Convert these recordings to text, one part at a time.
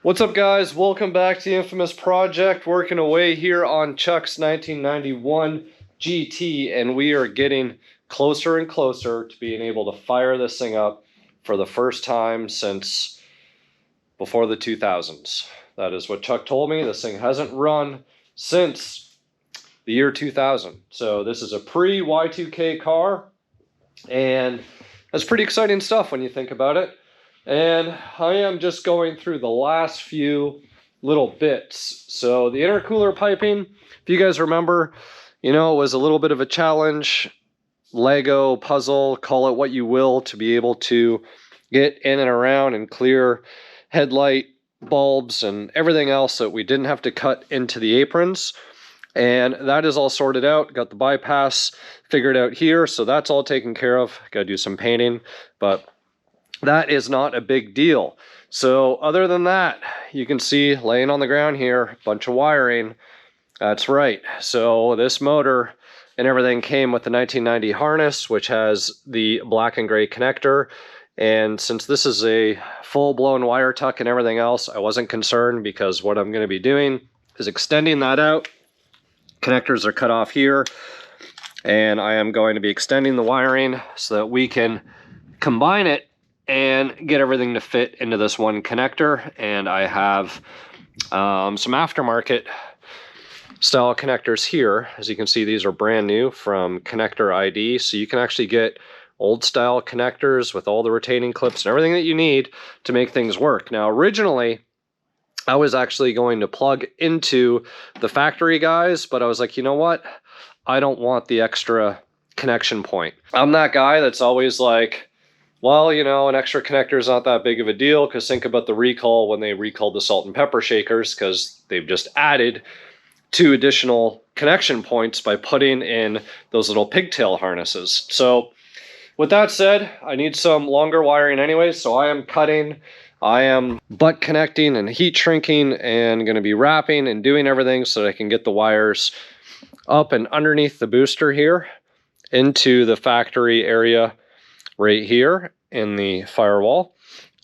What's up, guys? Welcome back to the infamous project. Working away here on Chuck's 1991 GT, and we are getting closer and closer to being able to fire this thing up for the first time since before the 2000s. That is what Chuck told me. This thing hasn't run since the year 2000. So this is a pre-Y2K car, and that's pretty exciting stuff when you think about it. And I am just going through the last few little bits. So the intercooler piping, if you guys remember, it was a little bit of a challenge, Lego puzzle, call it what you will, to be able to get in and around and clear headlight bulbs and everything else that we didn't have to cut into the aprons. And that is all sorted out. Got the bypass figured out here, so that's all taken care of. Got to do some painting, but that is not a big deal. So other than that, you can see laying on the ground here, a bunch of wiring. That's right. So this motor and everything came with the 1990 harness, which has the black and gray connector. And since this is a full-blown wire tuck and everything else, I wasn't concerned, because what I'm going to be doing is extending that out. Connectors are cut off here, and I am going to be extending the wiring so that we can combine it and get everything to fit into this one connector. And I have some aftermarket style connectors here. As you can see, these are brand new from Connector ID, so you can actually get old style connectors with all the retaining clips and everything that you need to make things work. Now, originally I was actually going to plug into the factory guys, but I was like, you know what, I don't want the extra connection point. I'm that guy that's always like, well, an extra connector is not that big of a deal, because think about the recall when they recalled the salt and pepper shakers, because they've just added 2 additional connection points by putting in those little pigtail harnesses. So with that said, I need some longer wiring anyway, so I am cutting, I am butt connecting and heat shrinking, and going to be wrapping and doing everything so that I can get the wires up and underneath the booster here into the factory area right here in the firewall.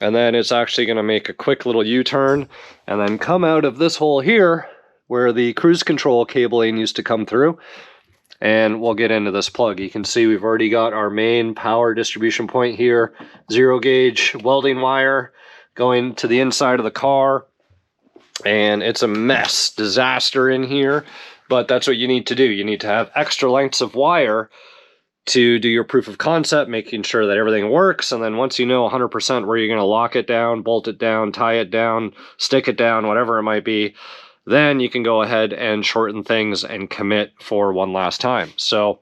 And then it's actually going to make a quick little U-turn and then come out of this hole here where the cruise control cabling used to come through, and we'll get into this plug. You can see we've already got our main power distribution point here, 0 gauge welding wire going to the inside of the car, and it's a mess, disaster in here, but that's what you need to do. You need to have extra lengths of wire to do your proof of concept, making sure that everything works. And then once you know 100% where you're going to lock it down, bolt it down, tie it down, stick it down, whatever it might be, then you can go ahead and shorten things and commit for one last time. So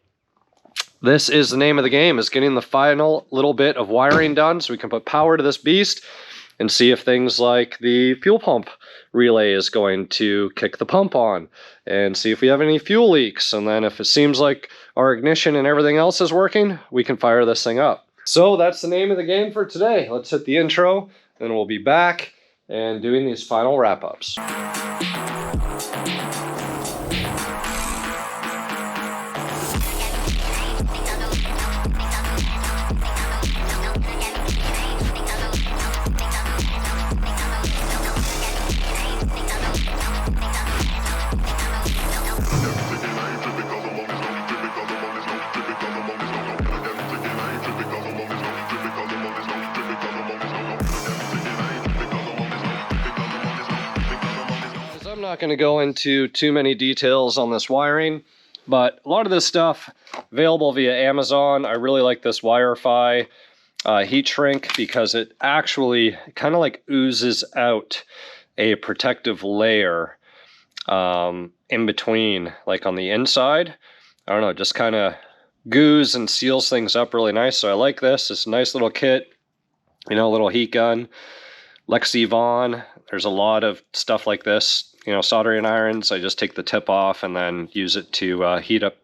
this is the name of the game, is getting the final little bit of wiring done so we can put power to this beast and see if things like the fuel pump relay is going to kick the pump on, and see if we have any fuel leaks. And then if it seems like our ignition and everything else is working, we can fire this thing up. So that's the name of the game for today. Let's hit the intro, and we'll be back and doing these final wrap-ups. I'm not going to go into too many details on this wiring, but a lot of this stuff available via Amazon. I really like this Wi-Fi heat shrink, because it actually kind of like oozes out a protective layer in between, like on the inside. I don't know, just kind of goos and seals things up really nice. So I like this. It's a nice little kit, little heat gun, Lexi Vaughn. There's a lot of stuff like this. Soldering irons, I just take the tip off and then use it to heat up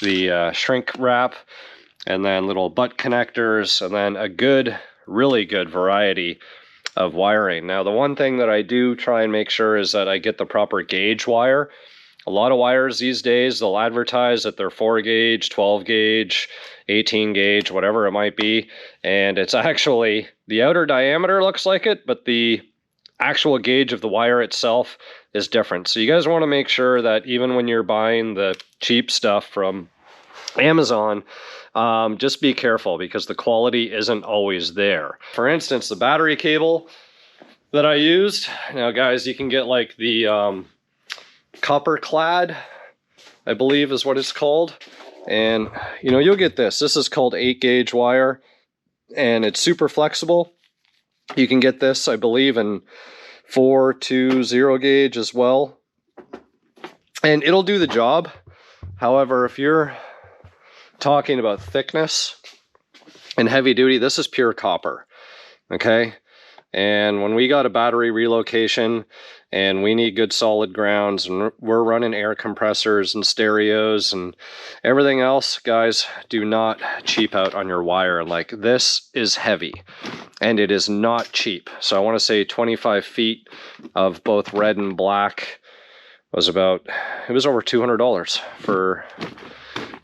the shrink wrap, and then little butt connectors, and then a really good variety of wiring. Now, the one thing that I do try and make sure is that I get the proper gauge wire. A lot of wires these days, they'll advertise that they're 4 gauge, 12 gauge, 18 gauge, whatever it might be, and it's actually, the outer diameter looks like it, but the actual gauge of the wire itself is different. So you guys want to make sure that even when you're buying the cheap stuff from Amazon, just be careful because the quality isn't always there. For instance, the battery cable that I used, now guys, you can get like the copper clad, I believe is what it's called. And you know, you'll get this. This is called 8-gauge wire, and it's super flexible. You can get this, I believe, in 420 gauge as well. And it'll do the job. However, if you're talking about thickness and heavy duty, this is pure copper. Okay? And when we got a battery relocation and we need good solid grounds and we're running air compressors and stereos and everything else, guys, do not cheap out on your wire. Like, this is heavy and it is not cheap. So I want to say 25 feet of both red and black was about, it was over $200 for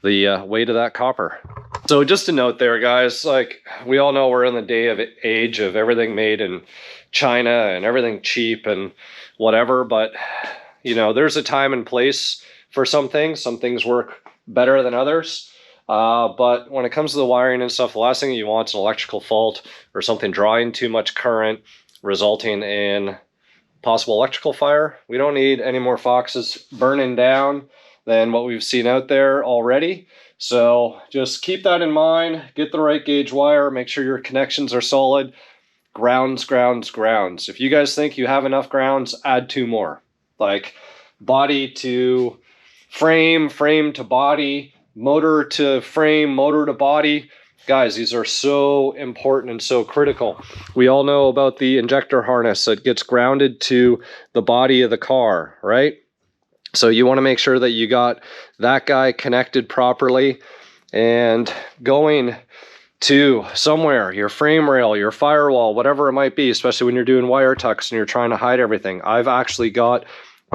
the weight of that copper. So just a note there, guys, like, we all know we're in the age of everything made in China and everything cheap and whatever, but you know, there's a time and place for some things. Some things work better than others. But when it comes to the wiring and stuff, the last thing you want is an electrical fault or something drawing too much current, resulting in possible electrical fire. We don't need any more foxes burning down than what we've seen out there already. So just keep that in mind. Get the right gauge wire. Make sure your connections are solid. Grounds, grounds, grounds. If you guys think you have enough grounds, add 2 more. Like body to frame, frame to body, motor to frame, motor to body. Guys, these are so important and so critical. We all know about the injector harness that gets grounded to the body of the car, right? So you want to make sure that you got that guy connected properly and going to somewhere, your frame rail, your firewall, whatever it might be, especially when you're doing wire tucks and you're trying to hide everything. I've actually got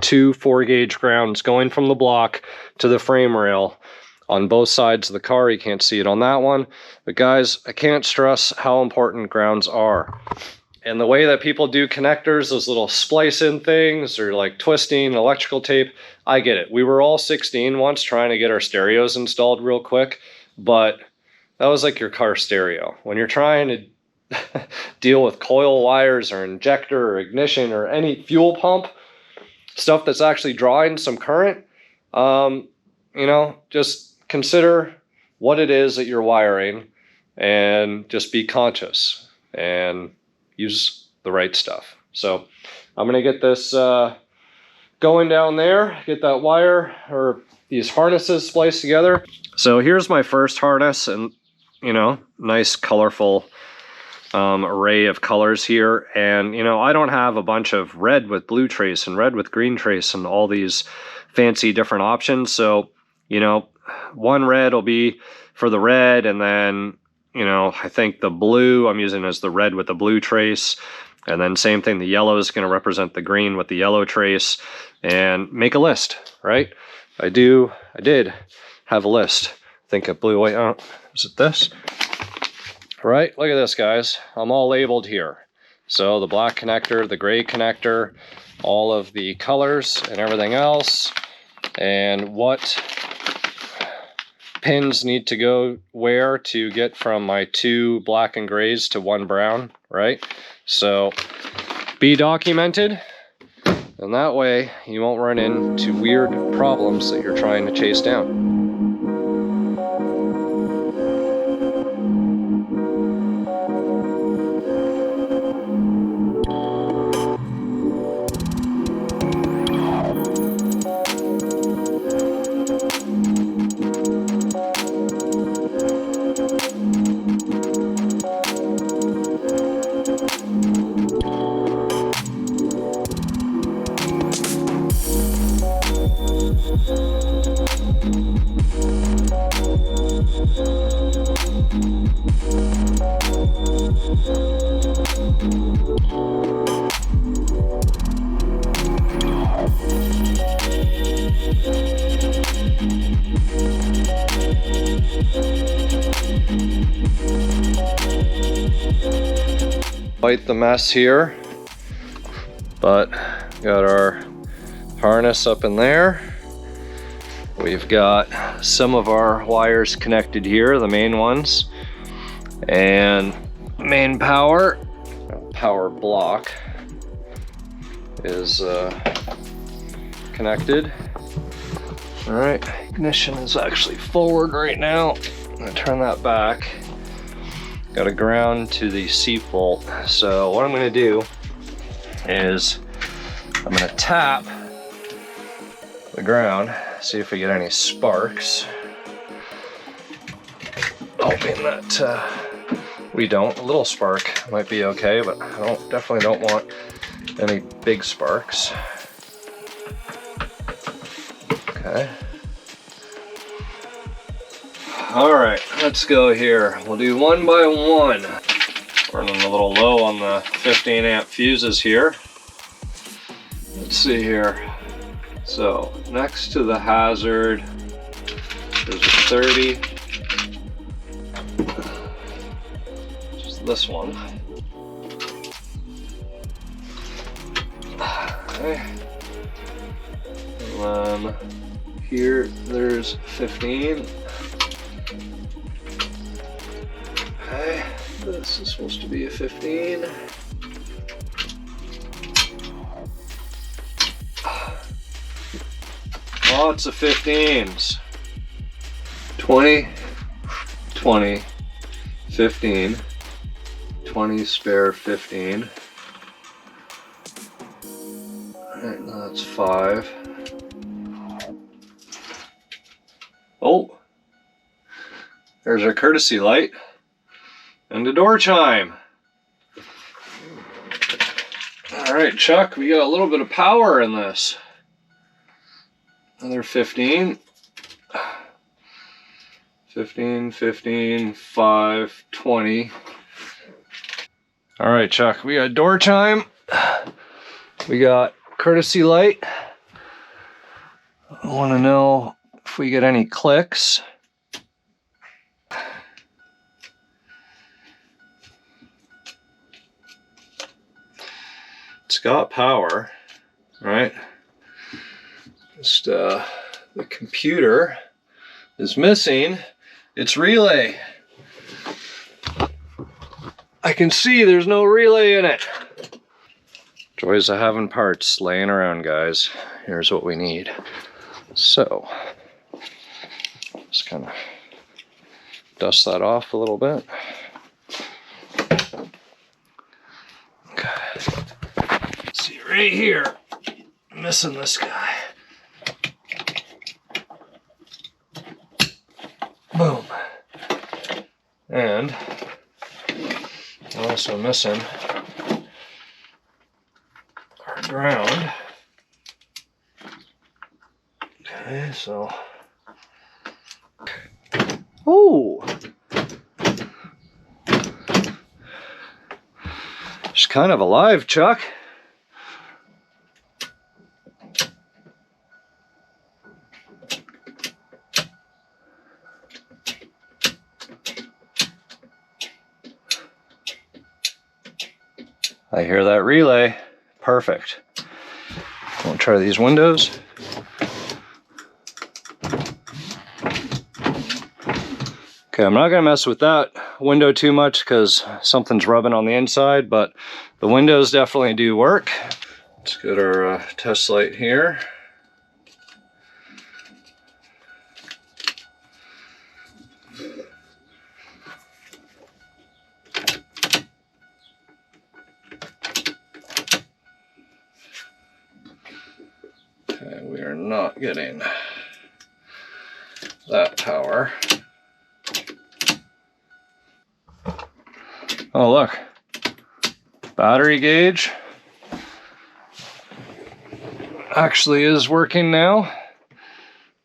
2 4-gauge grounds going from the block to the frame rail on both sides of the car. You can't see it on that one. But guys, I can't stress how important grounds are. And the way that people do connectors, those little splice-in things, or like twisting, electrical tape, I get it. We were all 16 once trying to get our stereos installed real quick, but that was like your car stereo. When you're trying to deal with coil wires or injector or ignition or any fuel pump, stuff that's actually drawing some current, you know, just consider what it is that you're wiring and just be conscious and use the right stuff. So I'm going to get this going down there, get that wire or these harnesses spliced together. So here's my first harness, and you know, nice colorful array of colors here. And you know, I don't have a bunch of red with blue trace and red with green trace and all these fancy different options. So you know, one red will be for the red, and then you know, I think the blue I'm using as the red with the blue trace, and then same thing, the yellow is going to represent the green with the yellow trace. And make a list, right? I did have a list. I think I blew away. Oh, is it this? Right, look at this, guys. I'm all labeled here. So the black connector, the gray connector, all of the colors and everything else, and what pins need to go where to get from my 2 black and grays to 1 brown, right? So be documented, and that way you won't run into weird problems that you're trying to chase down. Fight the mess here. But got our harness up in there. We've got some of our wires connected here, the main ones, and main power block is connected. All right, ignition is actually forward right now. I'm gonna turn that back. Got to ground to the seat bolt. So what I'm gonna do is I'm gonna tap the ground, see if we get any sparks. Hoping that we don't. A little spark might be okay, but I definitely don't want any big sparks. Okay. All right, let's go here. We'll do one by one. Running a little low on the 15 amp fuses here. Let's see here. So next to the hazard, there's a 30. Just this one. Okay. And then here, there's 15. Okay, this is supposed to be a 15. Lots of 15s. 20, 20, 15, 20 spare 15. Alright, that's 5. Oh, there's our courtesy light and a door chime. Alright, Chuck, we got a little bit of power in this. Another 15. 15, 15, 5, 20. All right, Chuck, we got door chime. We got courtesy light. I want to know if we get any clicks. It's got power, right? Just the computer is missing its relay. I can see there's no relay in it. Joys of having parts laying around, guys. Here's what we need. So, just kind of dust that off a little bit. Okay. See right here, missing this guy. Boom. And we're also missing our ground. Okay, so. Oh! It's kind of alive, Chuck. I hear that relay. Perfect. I'll try these windows. Okay, I'm not gonna mess with that window too much because something's rubbing on the inside, but the windows definitely do work. Let's get our test light here. Okay, we are not getting that power. Oh, look, battery gauge actually is working now.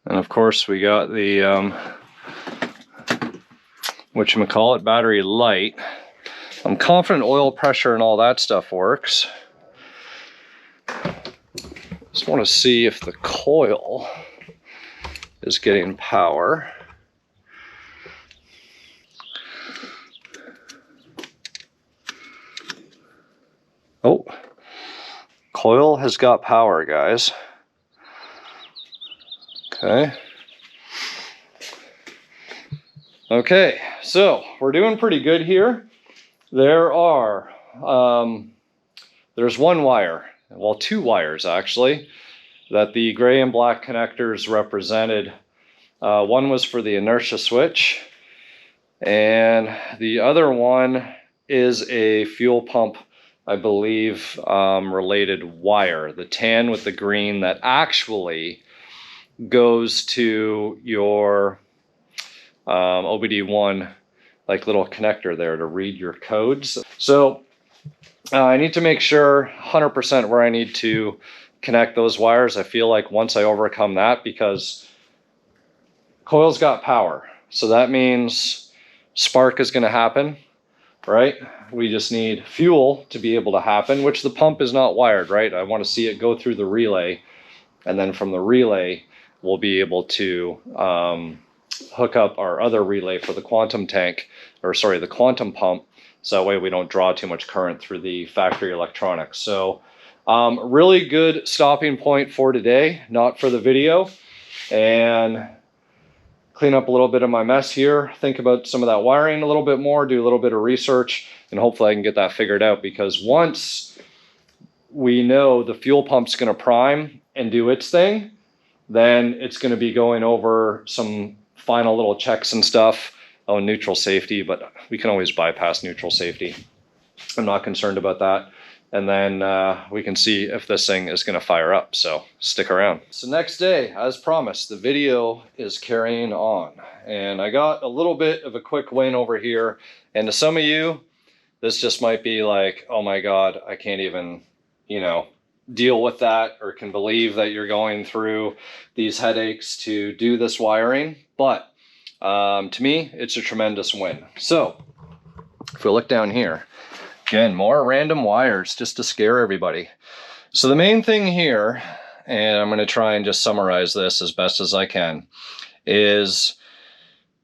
And of course we got the whatchamacallit, battery light. I'm confident oil pressure and all that stuff works. Just want to see if the coil is getting power. Oh, has got power, guys. Okay, so we're doing pretty good here. There's one wire, well, two wires actually, that the gray and black connectors represented. One was for the inertia switch, and the other one is a fuel pump, I believe, related wire. The tan with the green that actually goes to your OBD1, like little connector there to read your codes. So I need to make sure 100% where I need to connect those wires. I feel like once I overcome that, because coil's got power, so that means spark is going to happen, right? We just need fuel to be able to happen, which the pump is not wired, right? I want to see it go through the relay, and then from the relay we'll be able to hook up our other relay for the quantum tank, or sorry, the quantum pump, so that way we don't draw too much current through the factory electronics. So really good stopping point for today, not for the video, and clean up a little bit of my mess here, think about some of that wiring a little bit more, do a little bit of research, and hopefully I can get that figured out, because once we know the fuel pump's going to prime and do its thing, then it's going to be going over some final little checks and stuff. Oh, neutral safety, but we can always bypass neutral safety. I'm not concerned about that. And then we can see if this thing is going to fire up, so stick around. So next day, as promised, the video is carrying on, and I got a little bit of a quick win over here, and to some of you this just might be like, oh my god, I can't even, you know, deal with that, or can believe that you're going through these headaches to do this wiring. But to me, it's a tremendous win. So if we look down here, again, more random wires just to scare everybody. So the main thing here, and I'm going to try and just summarize this as best as I can, is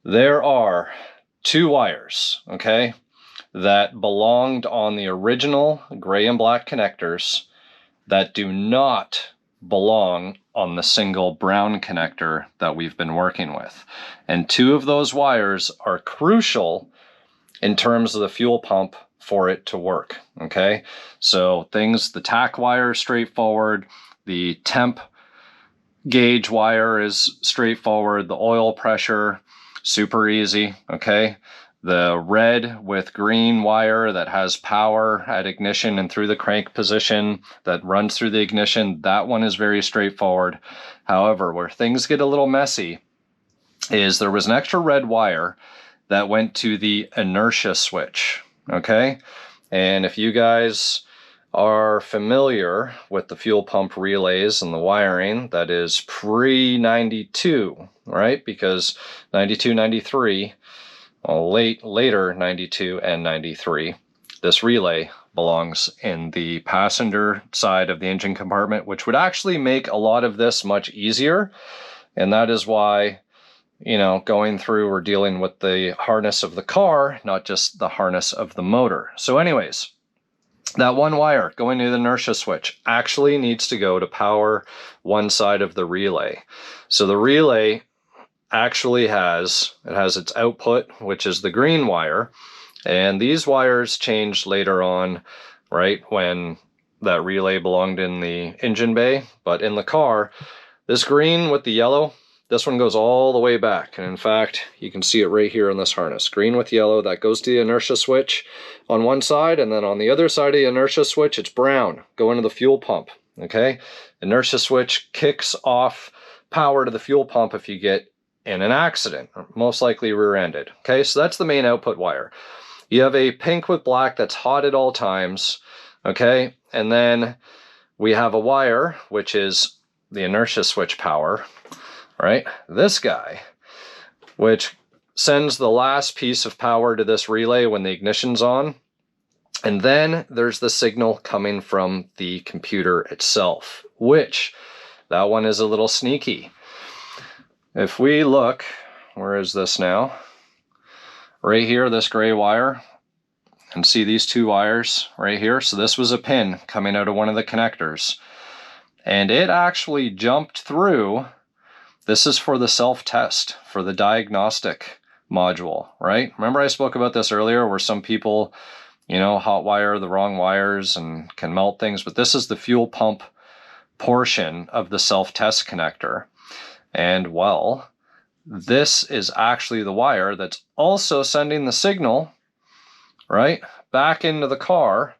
there are two wires, okay, that belonged on the original gray and black connectors that do not belong on the single brown connector that we've been working with. And two of those wires are crucial in terms of the fuel pump for it to work, okay? So things, the tack wire is straightforward, the temp gauge wire is straightforward, the oil pressure, super easy, okay? The red with green wire that has power at ignition and through the crank position that runs through the ignition, that one is very straightforward. However, where things get a little messy is there was an extra red wire that went to the inertia switch, okay? And if you guys are familiar with the fuel pump relays and the wiring, that is pre-92, right? Because 92, 93, well, later 92 and 93, this relay belongs in the passenger side of the engine compartment, which would actually make a lot of this much easier. And that is why, you know, going through or dealing with the harness of the car, not just the harness of the motor. So anyways, that one wire going to the inertia switch actually needs to go to power one side of the relay. So the relay actually has its output, which is the green wire, and these wires changed later on, right, when that relay belonged in the engine bay. But in the car, this green with the yellow, this one goes all the way back, and in fact you can see it right here on this harness. Green with yellow, that goes to the inertia switch on one side, and then on the other side of the inertia switch it's brown, going to the fuel pump, okay? Inertia switch kicks off power to the fuel pump if you get in an accident, most likely rear-ended. Okay, so that's the main output wire. You have a pink with black that's hot at all times, okay? And then we have a wire, which is the inertia switch power, right? This guy, which sends the last piece of power to this relay when the ignition's on. And then there's the signal coming from the computer itself, which that one is a little sneaky. If we look, where is this now? Right here, this gray wire, and see these two wires right here? So this was a pin coming out of one of the connectors. and it actually jumped through. This is for the self-test, for the diagnostic module, right? Remember I spoke about this earlier where some people, you know, hot wire the wrong wires and can melt things, but this is the fuel pump portion of the self-test connector. And well, this is actually the wire that's also sending the signal, right, back into the car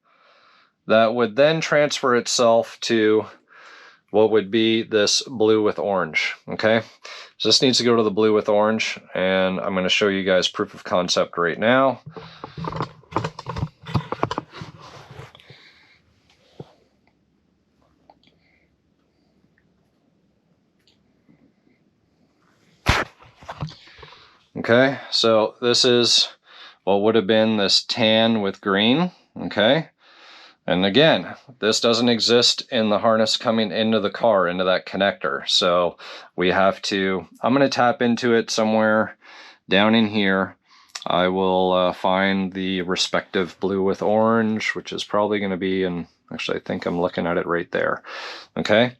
that would then transfer itself to what would be this blue with orange, okay? So this needs to go to the blue with orange, and I'm going to show you guys proof of concept right now. Okay, so this is what would have been this tan with green, okay? And again, this doesn't exist in the harness coming into the car, into that connector. So we have to, I'm going to tap into it somewhere down in here. I will find the respective blue with orange, which is probably going to be in, actually I think I'm looking at it right there. Okay,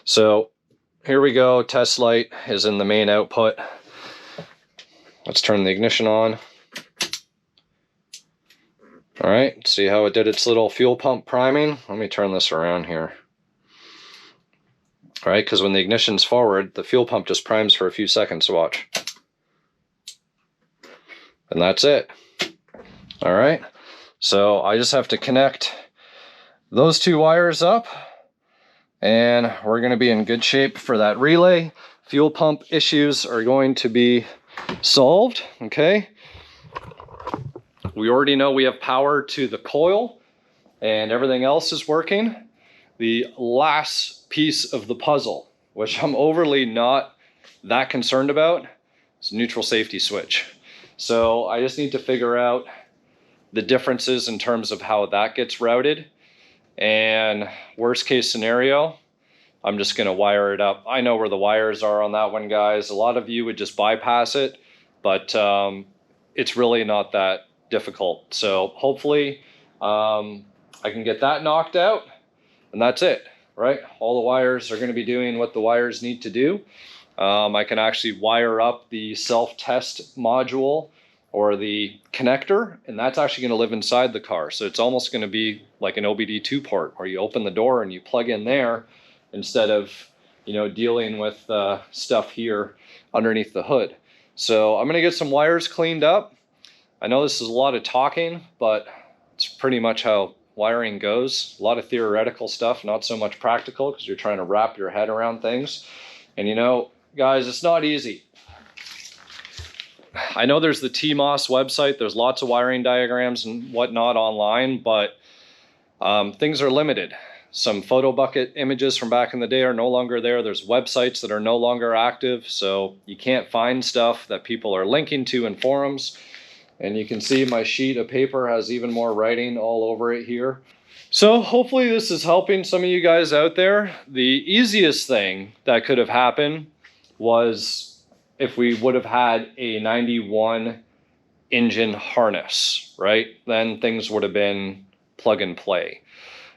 so here we go. Test light is in the main output. Let's turn the ignition on. All right, see how it did its little fuel pump priming? Let me turn this around here. All right, because when the ignition's forward, the fuel pump just primes for a few seconds, watch. And that's it. All right, so I just have to connect those two wires up, and we're gonna be in good shape for that relay. Fuel pump issues are going to be solved, okay? We already know we have power to the coil and everything else is working. The last piece of the puzzle, which I'm overly not that concerned about, is neutral safety switch. So I just need to figure out the differences in terms of how that gets routed. And worst case scenario, I'm just gonna wire it up. I know where the wires are on that one, guys. A lot of you would just bypass it, but it's really not that difficult. So hopefully I can get that knocked out, and that's it, right? All the wires are going to be doing what the wires need to do. I can actually wire up the self-test module or the connector, and that's actually going to live inside the car. So it's almost going to be like an OBD2 port where you open the door and you plug in there instead of, you know, dealing with stuff here underneath the hood. So I'm going to get some wires cleaned up. I know this is a lot of talking, but it's pretty much how wiring goes. A lot of theoretical stuff, not so much practical, because you're trying to wrap your head around things. And you know, guys, it's not easy. I know there's the TMOS website, there's lots of wiring diagrams and whatnot online, but things are limited. Some photo bucket images from back in the day are no longer there. There's websites that are no longer active, so you can't find stuff that people are linking to in forums. And you can see my sheet of paper has even more writing all over it here. So hopefully this is helping some of you guys out there. The easiest thing that could have happened was if we would have had a 91 engine harness, right? Then things would have been plug and play.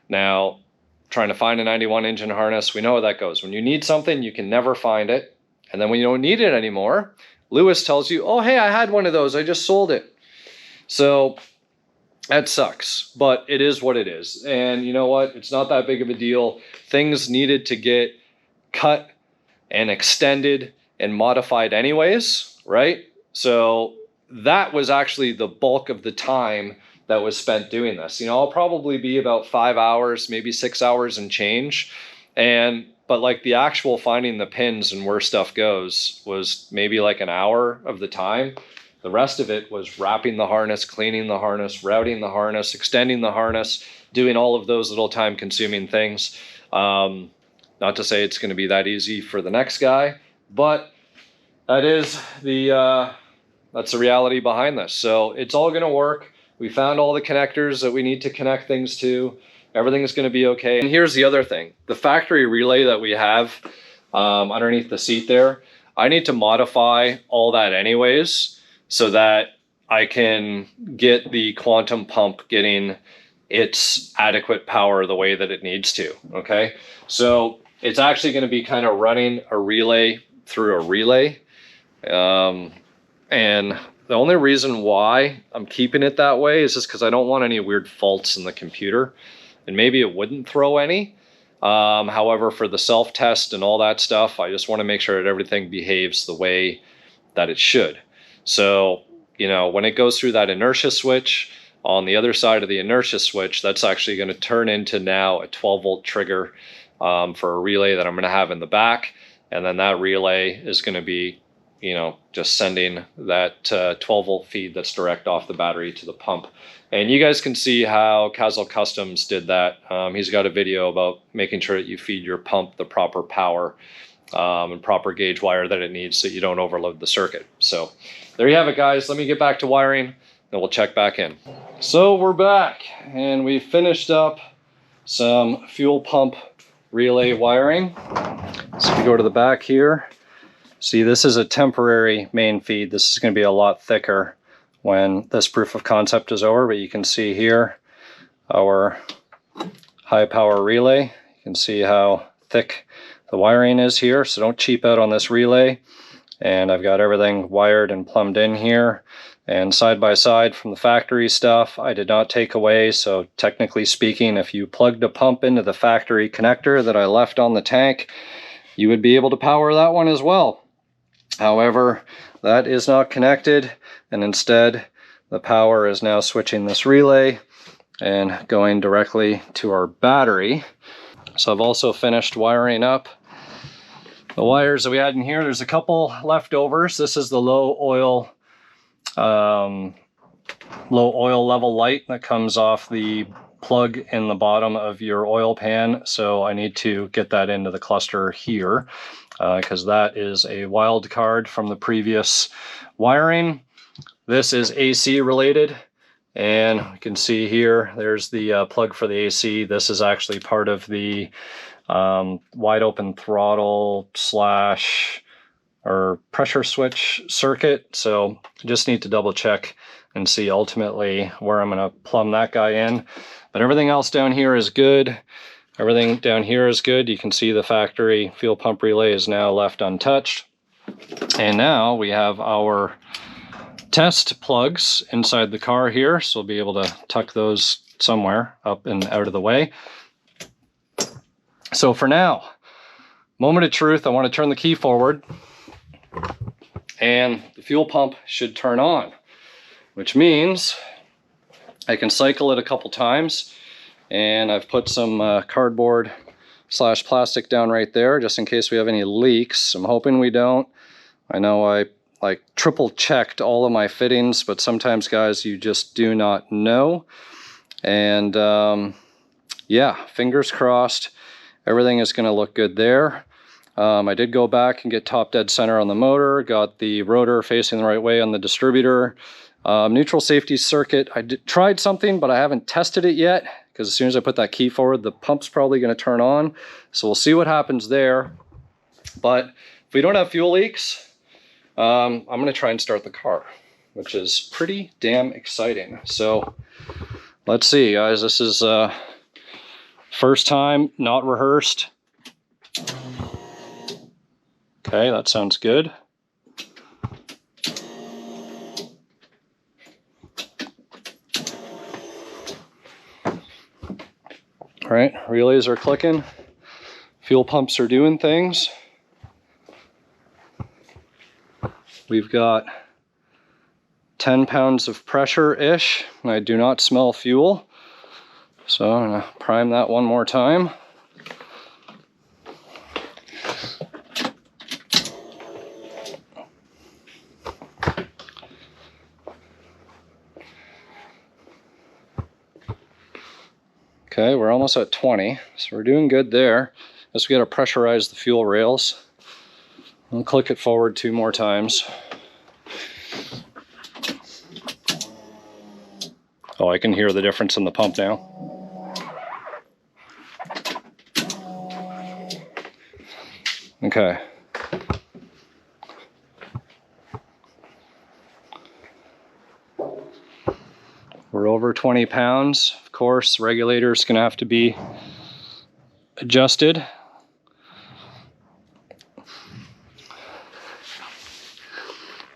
Now, trying to find a 91 engine harness, we know how that goes. When you need something, you can never find it. And then when you don't need it anymore, Lewis tells you, oh, hey, I had one of those, I just sold it. So that sucks, but it is what it is. And you know what? It's not that big of a deal. Things needed to get cut and extended and modified anyways, right? So that was actually the bulk of the time that was spent doing this. You know, I'll probably be about 5 hours, maybe 6 hours and change. But like the actual finding the pins and where stuff goes was maybe like an hour of the time. The rest of it was wrapping the harness, cleaning the harness, routing the harness, extending the harness, doing all of those little time consuming things. Not to say it's going to be that easy for the next guy, but that is that's the reality behind this. So it's all going to work. We found all the connectors that we need to connect things to. Everything is going to be okay. And here's the other thing. The factory relay that we have underneath the seat there, I need to modify all that anyways so that I can get the quantum pump getting its adequate power the way that it needs to, okay? So it's actually going to be kind of running a relay through a relay. And the only reason why I'm keeping it that way is just because I don't want any weird faults in the computer. And maybe it wouldn't throw any. However, for the self-test and all that stuff, I just want to make sure that everything behaves the way that it should. So, you know, when it goes through that inertia switch, on the other side of the inertia switch, that's actually going to turn into now a 12-volt trigger for a relay that I'm going to have in the back. And then that relay is going to be, you know, just sending that 12-volt feed that's direct off the battery to the pump. And you guys can see how Castle Customs did that. He's got a video about making sure that you feed your pump the proper power and proper gauge wire that it needs so you don't overload the circuit. So there you have it, guys. Let me get back to wiring and we'll check back in. So we're back and we finished up some fuel pump relay wiring. So if you go to the back here, see, this is a temporary main feed. This is going to be a lot thicker when this proof of concept is over, but you can see here our high power relay. You can see how thick the wiring is here, so don't cheap out on this relay. And I've got everything wired and plumbed in here. And side by side from the factory stuff, I did not take away, so technically speaking, if you plugged a pump into the factory connector that I left on the tank, you would be able to power that one as well. However, that is not connected, and instead the power is now switching this relay and going directly to our battery. So I've also finished wiring up the wires that we had in here. There's a couple leftovers. This is the low oil level light that comes off the plug in the bottom of your oil pan. So I need to get that into the cluster here because that is a wild card from the previous wiring. This is AC related, and you can see here there's the plug for the AC. This is actually part of the wide open throttle slash or pressure switch circuit. So I just need to double check and see ultimately where I'm going to plumb that guy in. But everything else down here is good. Everything down here is good. You can see the factory fuel pump relay is now left untouched. And now we have our test plugs inside the car here. So we'll be able to tuck those somewhere up and out of the way. So for now, moment of truth, I want to turn the key forward and the fuel pump should turn on, which means I can cycle it a couple times. And I've put some cardboard slash plastic down right there just in case we have any leaks. I'm hoping we don't. I know I like triple checked all of my fittings, but sometimes, guys, you just do not know. And yeah, fingers crossed, everything is going to look good there. I did go back and get top dead center on the motor, got the rotor facing the right way on the distributor. Neutral safety circuit, tried something, but I haven't tested it yet, because as soon as I put that key forward, the pump's probably going to turn on. So we'll see what happens there. But if we don't have fuel leaks, I'm going to try and start the car, which is pretty damn exciting. So let's see, guys. This is first time, not rehearsed. Okay, that sounds good. All right, relays are clicking. Fuel pumps are doing things. We've got 10 pounds of pressure-ish, and I do not smell fuel. So I'm gonna prime that one more time. Okay, we're almost at 20, so we're doing good there. Just we gotta pressurize the fuel rails. I'll click it forward 2 more times. Oh, I can hear the difference in the pump now. Okay. We're over 20 pounds. Of course. Regulator is going to have to be adjusted.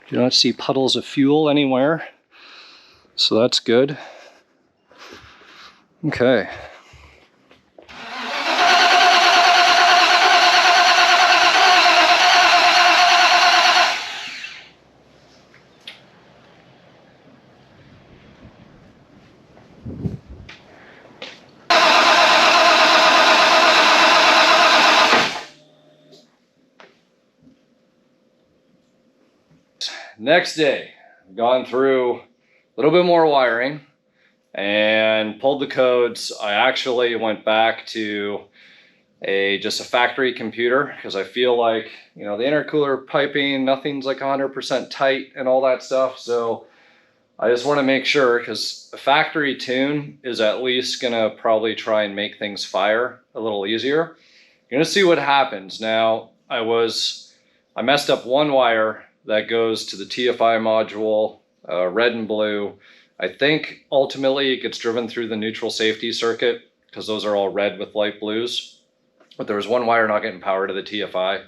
You don't see puddles of fuel anywhere, so that's good. Okay. Next day, I've gone through a little bit more wiring and pulled the codes. I actually went back to just a factory computer because I feel like, you know, the intercooler piping, nothing's like 100% tight and all that stuff. So I just want to make sure, because a factory tune is at least going to probably try and make things fire a little easier. You're going to see what happens. Now, I messed up one wire that goes to the TFI module, red and blue. I think ultimately it gets driven through the neutral safety circuit because those are all red with light blues. But there was one wire not getting power to the TFI,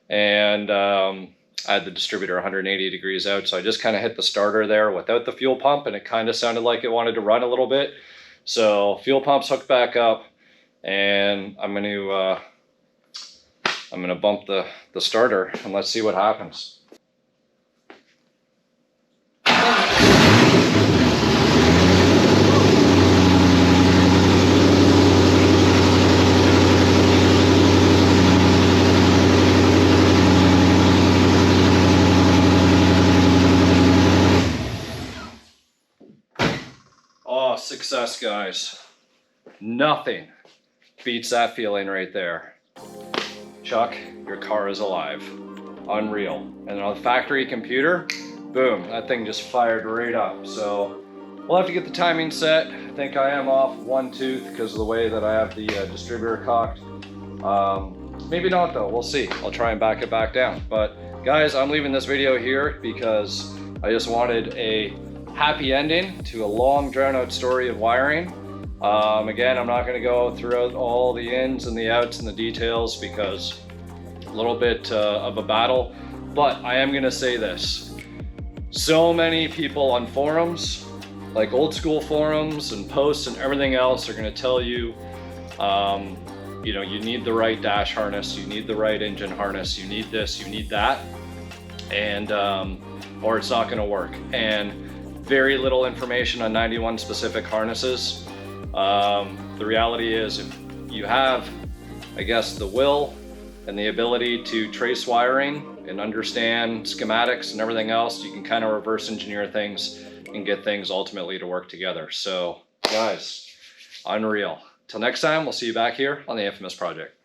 and I had the distributor 180 degrees out, so I just kind of hit the starter there without the fuel pump, and it kind of sounded like it wanted to run a little bit. So fuel pump's hooked back up, and I'm going to bump the starter and let's see what happens. Oh, success, guys. Nothing beats that feeling right there. Chuck, your car is alive. Unreal. And on the factory computer, boom, that thing just fired right up. So we'll have to get the timing set. I think I am off one tooth because of the way that I have the distributor cocked. Maybe not though, we'll see. I'll try and back it back down. But guys, I'm leaving this video here because I just wanted a happy ending to a long drawn out story of wiring. Again, I'm not going to go through all the ins and the outs and the details because a little bit of a battle, but I am going to say this. So many people on forums, like old school forums and posts and everything else, are going to tell you, you know, you need the right dash harness, you need the right engine harness, you need this, you need that, and or it's not going to work. And very little information on 91 specific harnesses. The reality is, if you have, I guess, the will and the ability to trace wiring and understand schematics and everything else, you can kind of reverse engineer things and get things ultimately to work together. So guys, unreal. Till next time, we'll see you back here on the Infamous Project.